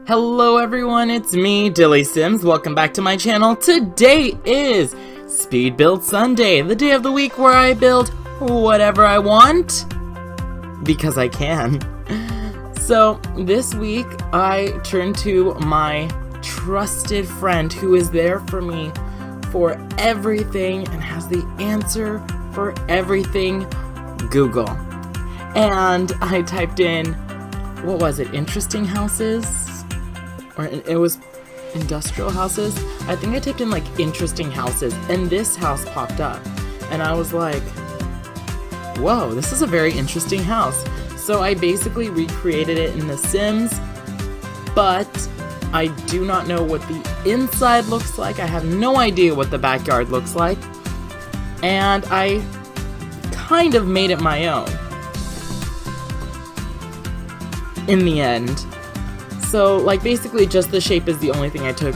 Hello everyone, it's me, DillysSims. Welcome back to my channel. Today is Speed Build Sunday, the day of the week where I build whatever I want, because I can. So, this week I turned to my trusted friend who is there for me for everything and has the answer for everything, Google. And I typed in, what was it, interesting houses? Or it was industrial houses. I think I typed in like interesting houses and this house popped up and I was like, whoa, this is a very interesting house. So I basically recreated it in The Sims, but I do not know what the inside looks like. I have no idea what the backyard looks like, and I kind of made it my own in the end. So, like, basically just the shape is the only thing I took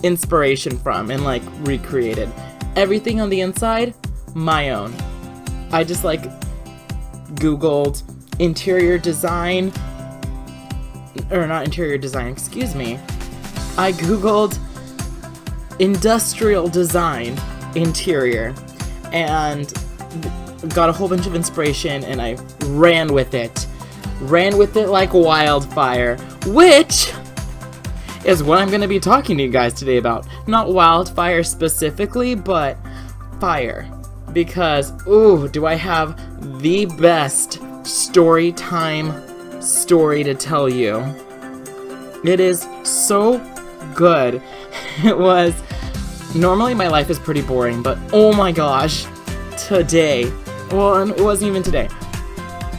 inspiration from and, like, recreated. Everything on the inside, my own. I just, like, Googled interior design, or not interior design, excuse me. I Googled industrial design interior and got a whole bunch of inspiration and I ran with it. Ran with it like wildfire, which is what I'm going to be talking to you guys today about. Not wildfire specifically, but fire. Because, ooh, do I have the best story time story to tell you. It is so good. It was, normally my life is pretty boring, but oh my gosh, today, well, it wasn't even today.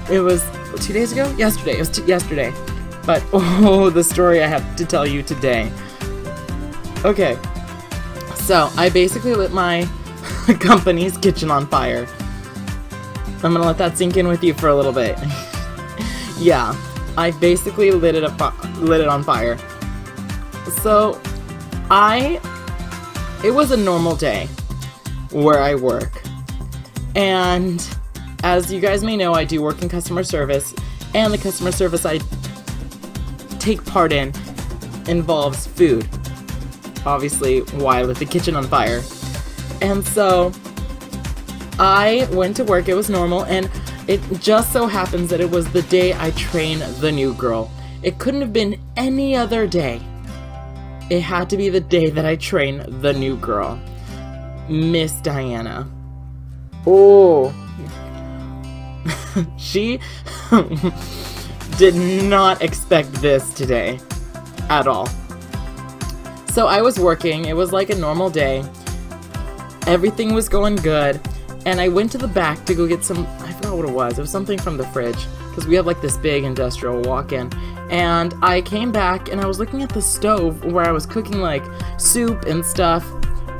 It was 2 days ago? Yesterday. It was yesterday. But, oh, the story I have to tell you today. Okay. So, I basically lit my company's kitchen on fire. I'm gonna let that sink in with you for a little bit. Yeah. I basically lit it on fire. So, it was a normal day where I work. And as you guys may know, I do work in customer service, and the customer service I take part in involves food. Obviously, why I lit the kitchen on fire. And so, I went to work, it was normal, and it just so happens that it was the day I trained the new girl. It couldn't have been any other day. It had to be the day that I trained the new girl, Miss Diana. Oh. She did not expect this today at all. So I was working, it was like a normal day, everything was going good, and I went to the back to go get some, I forgot what it was something from the fridge, because we have like this big industrial walk-in, and I came back and I was looking at the stove where I was cooking like soup and stuff,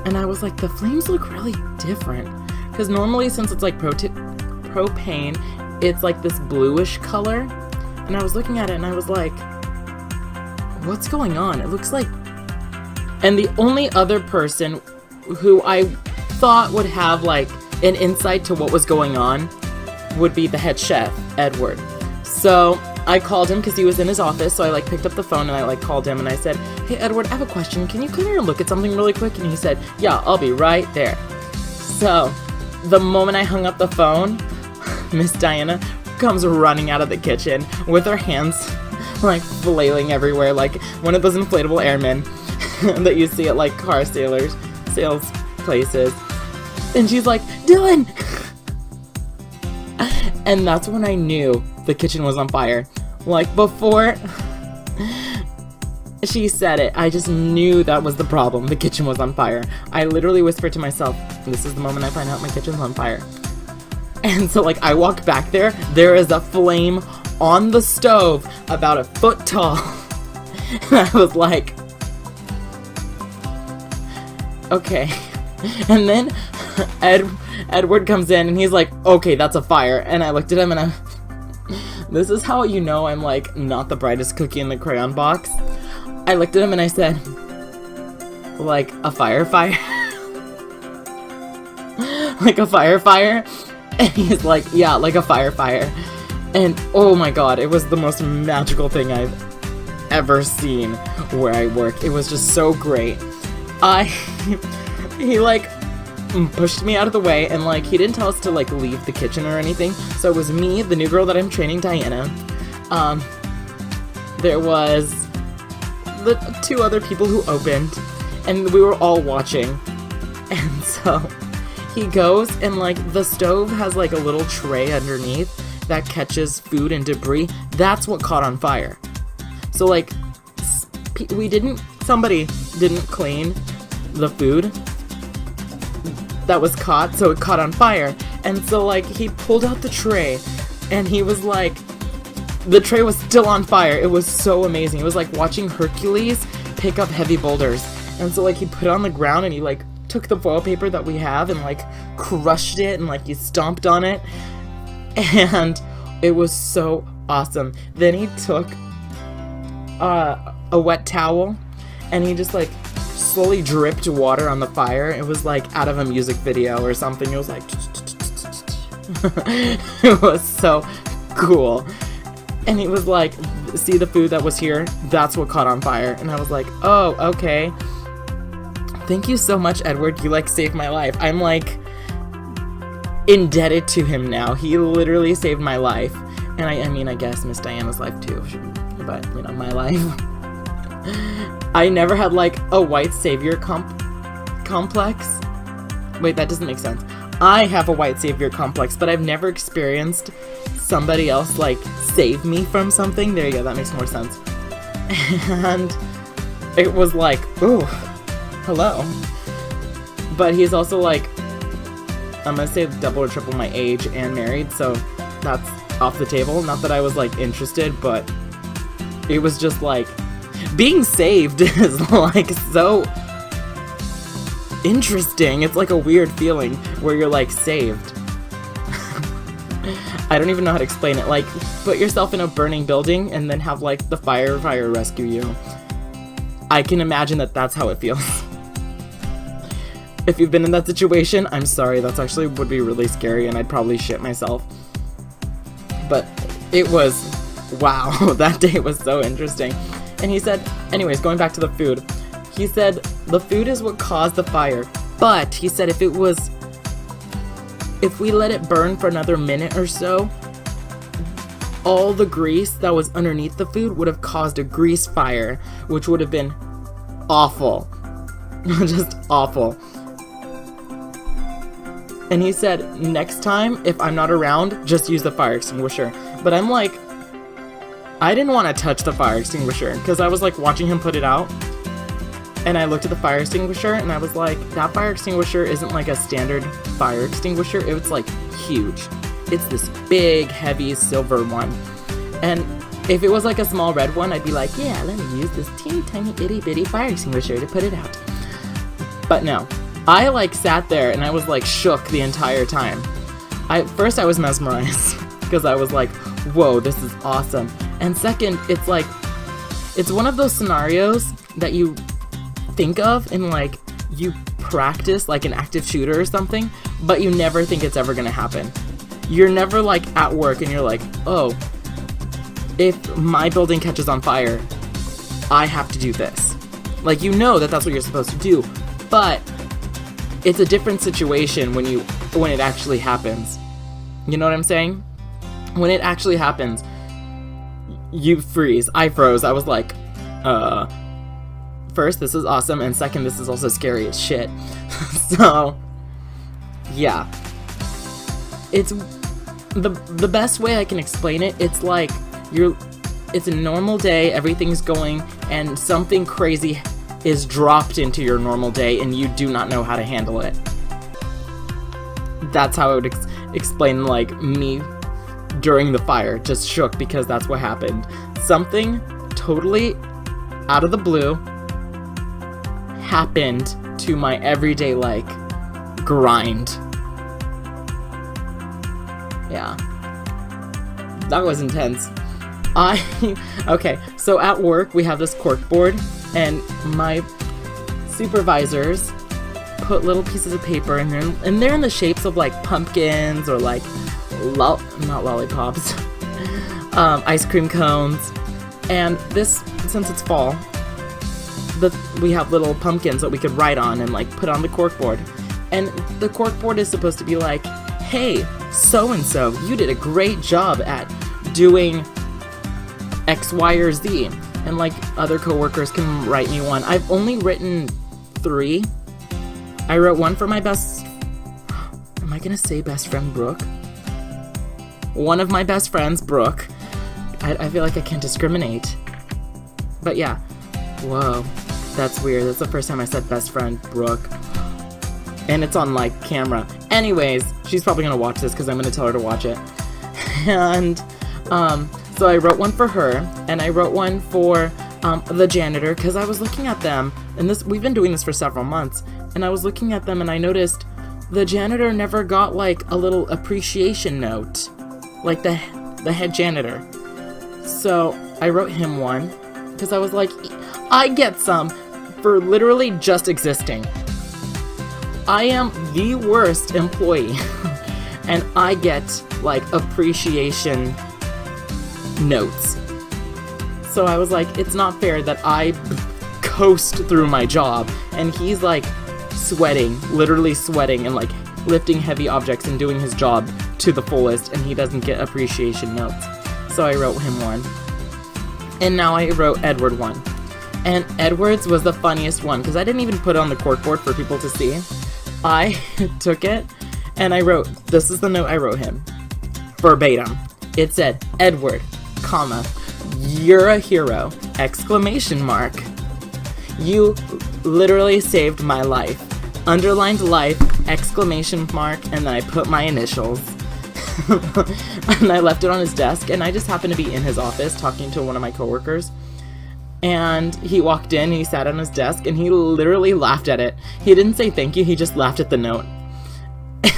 and I was like, the flames look really different, because normally since it's like propane, it's like this bluish color, and I was looking at it and I was like, what's going on? It looks like, and the only other person who I thought would have like an insight to what was going on would be the head chef, Edward. So I called him because he was in his office, so I like picked up the phone and I like called him and I said, hey Edward, I have a question, can you come here and look at something really quick? And he said, yeah, I'll be right there. So the moment I hung up the phone, Miss Diana comes running out of the kitchen with her hands like flailing everywhere, like one of those inflatable airmen that you see at like car sales places. And she's like, Dylan! And that's when I knew the kitchen was on fire. Like before she said it, I just knew that was the problem. The kitchen was on fire. I literally whispered to myself, this is the moment I find out my kitchen's on fire. And so, like, I walked back there. There is a flame on the stove about a foot tall. And I was like, okay. And then Edward comes in and he's like, okay, that's a fire. And I looked at him and this is how you know I'm, like, not the brightest cookie in the crayon box. I looked at him and I said, like, a fire? Like a fire? And he's like, yeah, like a fire. And oh my god, it was the most magical thing I've ever seen where I work. It was just so great. He like pushed me out of the way, and like he didn't tell us to like leave the kitchen or anything. So it was me, the new girl that I'm training, Diana. There was the 2 other people who opened, and we were all watching. And so he goes, and like the stove has like a little tray underneath that catches food and debris. That's what caught on fire. So like somebody didn't clean the food that was caught, so it caught on fire. And so like he pulled out the tray, and he was like, the tray was still on fire. It was so amazing. It was like watching Hercules pick up heavy boulders. And so like he put it on the ground, and he like took the foil paper that we have and like crushed it, and like he stomped on it, and it was so awesome. Then he took a wet towel, and he just like slowly dripped water on the fire. It was like out of a music video or something. It was like it was so cool. And he was like, see the food that was here? That's what caught on fire. And I was like, oh, okay. Thank you so much, Edward. You like saved my life. I'm like indebted to him now. He literally saved my life. And I mean, I guess Miss Diana's life too, but you know, my life. I never had like a white savior complex. Wait, that doesn't make sense. I have a white savior complex, but I've never experienced somebody else like save me from something. There you go, that makes more sense. And it was like, ooh, hello. But he's also like, I'm gonna say double or triple my age and married, so that's off the table. Not that I was like interested, but it was just like, being saved is like so interesting. It's like a weird feeling where you're like saved. I don't even know how to explain it. Like, put yourself in a burning building and then have like the firefighter rescue you. I can imagine that that's how it feels. If you've been in that situation, I'm sorry. That's actually would be really scary, and I'd probably shit myself. But it was, wow, that day was so interesting. And he said, anyways, going back to the food, he said the food is what caused the fire. But he said if we let it burn for another minute or so, all the grease that was underneath the food would have caused a grease fire, which would have been awful. Just awful. And he said, next time, if I'm not around, just use the fire extinguisher. But I'm like, I didn't want to touch the fire extinguisher because I was like watching him put it out, and I looked at the fire extinguisher and I was like, that fire extinguisher isn't like a standard fire extinguisher. It was like huge. It's this big, heavy silver one. And if it was like a small red one, I'd be like, yeah, let me use this teeny tiny itty bitty fire extinguisher to put it out. But no, I like sat there and I was like shook the entire time. First I was mesmerized because I was like, whoa, this is awesome. And second, it's like, it's one of those scenarios that you think of and like you practice like an active shooter or something, but you never think it's ever gonna happen. You're never like at work and you're like, oh, if my building catches on fire, I have to do this. Like, you know that that's what you're supposed to do, but it's a different situation when it actually happens. You know what I'm saying? When it actually happens, you freeze. I froze. I was like, first, this is awesome, and second, this is also scary as shit. So, yeah. It's the best way I can explain it. It's like it's a normal day, everything's going, and something crazy is dropped into your normal day, and you do not know how to handle it. That's how I would explain, like, me during the fire, just shook because that's what happened. Something totally out of the blue happened to my everyday, like, grind. Yeah. That was intense. Okay, so at work we have this cork board, and my supervisors put little pieces of paper in there, and they're in the shapes of like pumpkins or like not lollipops, ice cream cones. And this, since it's fall, we have little pumpkins that we could write on and like put on the corkboard. And the corkboard is supposed to be like, hey, so-and-so, you did a great job at doing X, Y, or Z. And like other coworkers can write me one. I've only written 3. I wrote one for my best... Am I gonna say best friend Brooke? One of my best friends, Brooke. I feel like I can't discriminate. But yeah. Whoa. That's weird. That's the first time I said best friend Brooke. And it's on, like, camera. Anyways, she's probably gonna watch this because I'm gonna tell her to watch it. And, so I wrote one for her, and I wrote one for, the janitor, because I was looking at them, and we've been doing this for several months, and I was looking at them, and I noticed the janitor never got, like, a little appreciation note. Like, the head janitor. So, I wrote him one, because I was like, I get some for literally just existing. I am the worst employee, and I get, like, appreciation notes. So I was like, it's not fair that I coast through my job, and he's, like, sweating, literally sweating, and, like, lifting heavy objects and doing his job to the fullest, and he doesn't get appreciation notes. So I wrote him one. And now I wrote Edward one. And Edward's was the funniest one, because I didn't even put it on the corkboard for people to see. I took it, and I wrote, this is the note I wrote him. Verbatim. It said, Edward, comma, you're a hero, exclamation mark. You literally saved my life. Underlined life, exclamation mark, and then I put my initials. And I left it on his desk, and I just happened to be in his office talking to one of my coworkers. And he walked in, he sat on his desk, and he literally laughed at it. He didn't say thank you, he just laughed at the note.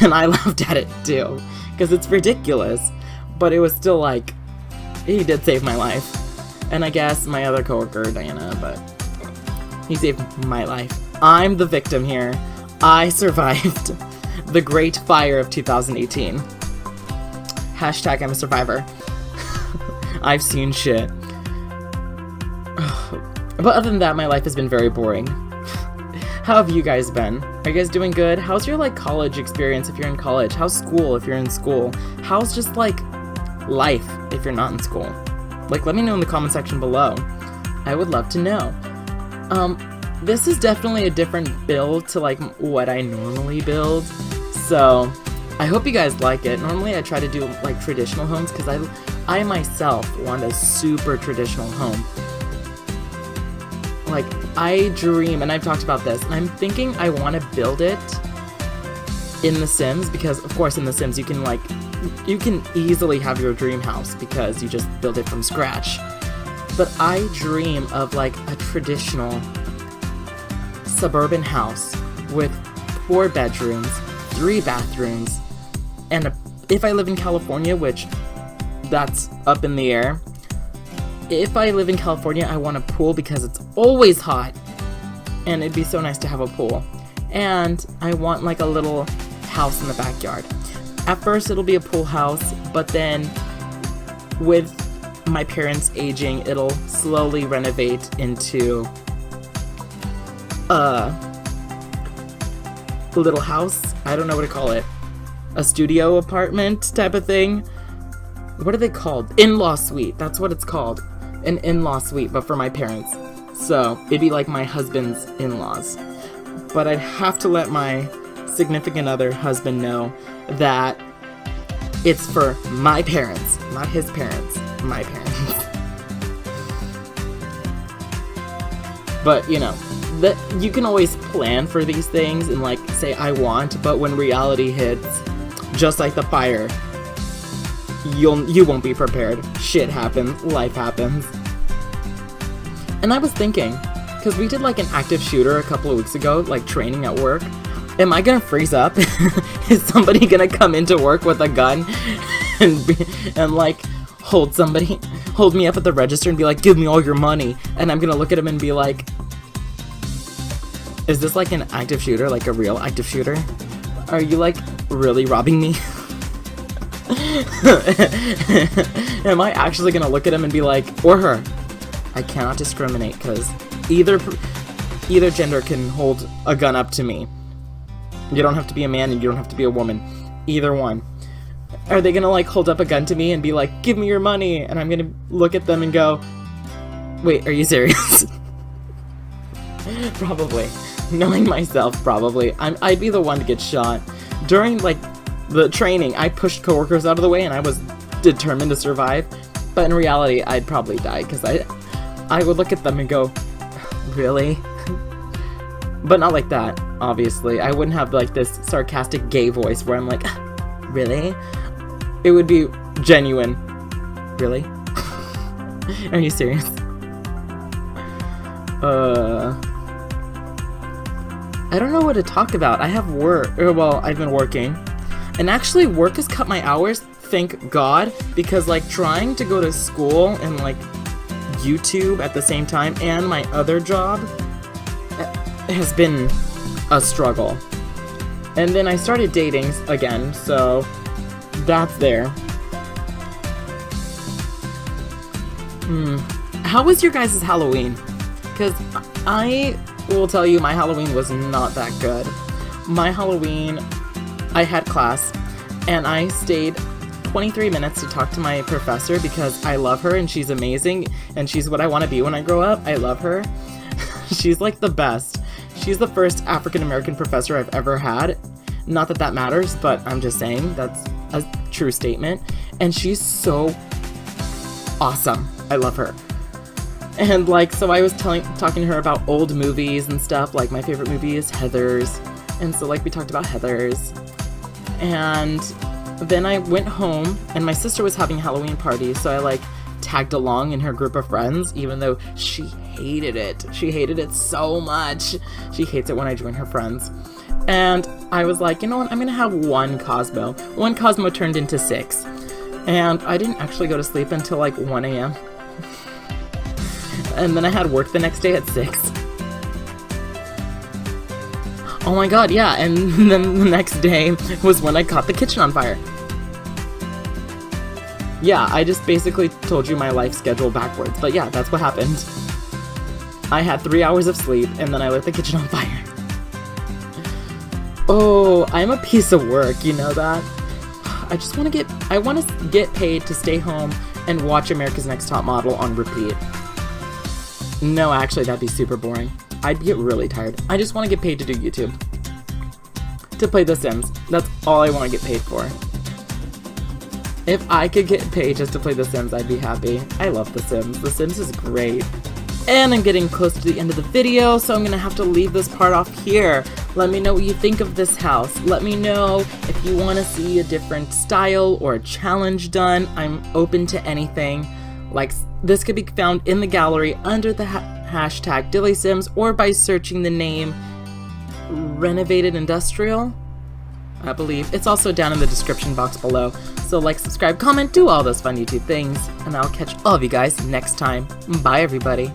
And I laughed at it too, because it's ridiculous. But it was still like, he did save my life. And I guess my other coworker, Diana, but he saved my life. I'm the victim here. I survived the Great Fire of 2018. Hashtag I'm a survivor. I've seen shit. But other than that, my life has been very boring. How have you guys been? Are you guys doing good? How's your, like, college experience if you're in college? How's school if you're in school? How's just, like, life if you're not in school? Like, let me know in the comment section below. I would love to know. This is definitely a different build to, like, what I normally build. So, I hope you guys like it. Normally I try to do, like, traditional homes because I myself want a super traditional home. Like, I dream, and I've talked about this, and I'm thinking I want to build it in The Sims, because, of course, in The Sims, you can easily have your dream house, because you just build it from scratch. But I dream of, like, a traditional suburban house with 4 bedrooms, 3 bathrooms, and if I live in California, which that's up in the air, if I live in California, I want a pool because it's always hot, and it'd be so nice to have a pool. And I want, like, a little house in the backyard. At first, it'll be a pool house, but then with my parents aging, it'll slowly renovate into a little house. I don't know what to call it. A studio apartment type of thing. What are they called? In-law suite. That's what it's called. An in-law suite, but for my parents. So, it'd be like my husband's in-laws. But I'd have to let my significant other husband know that it's for my parents, not his parents, my parents. But, you know, you can always plan for these things and, like, say I want, but when reality hits, just like the fire, you won't be prepared. Shit happens. Life happens. And I was thinking, because we did, like, an active shooter a couple of weeks ago, like, training at work. Am I gonna freeze up? Is somebody gonna come into work with a gun and like, hold me up at the register and be like, give me all your money? And I'm gonna look at him and be like, is this, like, an active shooter? Like, a real active shooter? Are you, like, really robbing me? Am I actually gonna look at him and be like, or her? I cannot discriminate because either gender can hold a gun up to me. You don't have to be a man and you don't have to be a woman. Either one. Are they gonna like hold up a gun to me and be like, give me your money? And I'm gonna look at them and go, wait, are you serious? Probably. Knowing myself, probably. I'd be the one to get shot. During like the training, I pushed coworkers out of the way and I was determined to survive. But in reality, I'd probably die because I would look at them and go, really? But not like that, obviously. I wouldn't have like this sarcastic gay voice where I'm like, really? It would be genuine. Really? Are you serious? I don't know what to talk about. I have work. Well, I've been working. And actually, work has cut my hours, thank God, because like trying to go to school and like YouTube at the same time and my other job has been a struggle. And then I started dating again, so that's there. How was your guys' Halloween? Because I will tell you, my Halloween was not that good. My Halloween, I had class, and I stayed 23 minutes to talk to my professor because I love her and she's amazing, and she's what I want to be when I grow up. I love her. She's like the best. She's the first African-American professor I've ever had. Not that that matters, but I'm just saying that's a true statement. And she's so awesome. I love her. And like, so I was talking to her about old movies and stuff. Like my favorite movie is Heathers. And so like we talked about Heathers. And then I went home and my sister was having a Halloween party. So I like tagged along in her group of friends, even though she hated it. She hated it so much. She hates it when I join her friends. And I was like, you know what? I'm going to have one Cosmo. One Cosmo turned into 6. And I didn't actually go to sleep until like 1 a.m. And then I had work the next day at 6. Oh my god, yeah. And then the next day was when I caught the kitchen on fire. Yeah, I just basically told you my life schedule backwards. But yeah, that's what happened. I had 3 hours of sleep, and then I lit the kitchen on fire. Oh, I'm a piece of work, you know that? I want to get paid to stay home and watch America's Next Top Model on repeat. No, actually, that'd be super boring. I'd get really tired. I just want to get paid to do YouTube. To play The Sims. That's all I want to get paid for. If I could get paid just to play The Sims, I'd be happy. I love The Sims. The Sims is great. And I'm getting close to the end of the video, so I'm going to have to leave this part off here. Let me know what you think of this house. Let me know if you want to see a different style or a challenge done. I'm open to anything. Like, this could be found in the gallery under the hashtag DillysSims or by searching the name Renovated Industrial. I believe. It's also down in the description box below. So like, subscribe, comment, do all those fun YouTube things. And I'll catch all of you guys next time. Bye, everybody.